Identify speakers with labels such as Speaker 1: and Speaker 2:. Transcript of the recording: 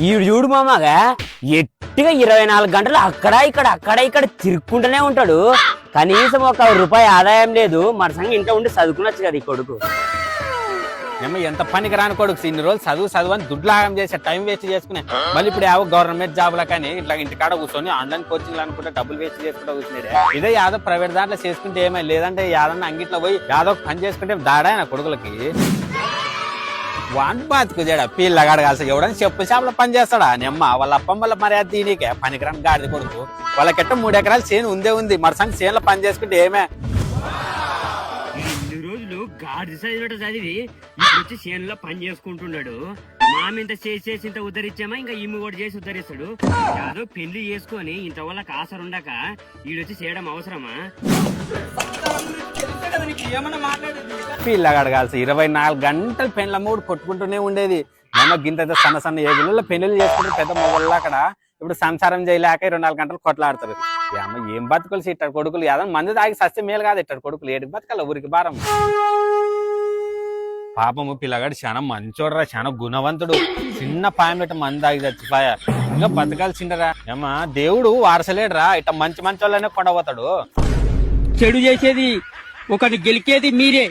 Speaker 1: ఈడు చూడు మామగా ఎట్టిగా 24 గంటలు అక్కడ ఇక్కడ తిరుక్కుంటూనే ఉంటాడు. కనీసం ₹1 ఆదాయం లేదు. మన సంగ ఇంట్లో ఉండి చదువుకునొచ్చు కదా ఈ కొడుకు.
Speaker 2: ఏమో ఎంత పనికి రాని కొడుకు ఇన్ని రోజులు చదువు అని దుడ్లాగం చేసే టైం వేస్ట్ చేసుకునే మళ్ళీ ఇప్పుడు ఏవో గవర్నమెంట్ జాబ్ లా కానీ ఇట్లా ఇంటికాడ కూర్చొని ఆన్లైన్ కోచింగ్ అనుకుంటే డబ్బులు వేస్ట్ చేసుకుంటూ కూర్చున్నాడు. ఇదే యాదో ప్రైవేట్ దాంట్లో చేసుకుంటే ఏమై లేదంటే యాదన్నా అంగిట్లో పోయి యాదో పని చేసుకుంటే దాడా నా కొడుకులకి వాన్ బాతుకుదేడా పిల్లగాడు కాల్సి ఎవడని చెప్పు చేపల పని చేస్తాడా నెమ్మ వాళ్ళ అప్పం వల్ల మర్యాద దీనికే పనికిరాని గాడిద కొడుకు. వాళ్ళకెట్ట 3 ఎకరాలు చేను ఉంది మరసంగి చేనులో పని చేసుకుంటే ఏమే
Speaker 1: గాడి చదివినట్టు చదివి ఇప్పుడు వచ్చి చేనులో పని చేసుకుంటున్నాడు. మామింత చేసి ఇంత ఉద్ధరించామా ఇంకా ఈమె కూడా చేసి ఉద్ధరిస్తాడు. యాదో పెళ్లి చేసుకొని ఇంత వల్ల కాసరు ఉండక ఈడొచ్చి చేయడం అవసరమా?
Speaker 2: పిల్లగాడు కాల్సి 24 గంటలు పెండ్ల మూడు కొట్టుకుంటూనే ఉండేది. ఏమో గింత సన్న ఏగులలో పెళ్లిళ్ళు చేసుకుంటే పెద్ద మొగళ్ళు అక్కడ ఇప్పుడు సంసారం చేయలేక 24 గంటలు కొట్లాడతారు. ఏమో ఏం బతుకులు ఇట్టాడు కొడుకులు ఏదైనా మంది తాగి సస్తే మేలు కాదు ఇట్టాడు కొడుకులు ఏడికి బతకాల ఊరికి భారం. పాపము పిల్లగాడు చాలా మంచోడరా చాలా గుణవంతుడు. చిన్న పాయం పెట్టి మంది తాగి చచ్చిపోయా ఇంకా బతకాల్సిండరా. ఏమా దేవుడు వారసలేడురా ఇట్లా మంచి వాళ్ళనే కొండపోతాడు.
Speaker 3: చెడు చేసేది ఒకటి గెలికేది మీరే.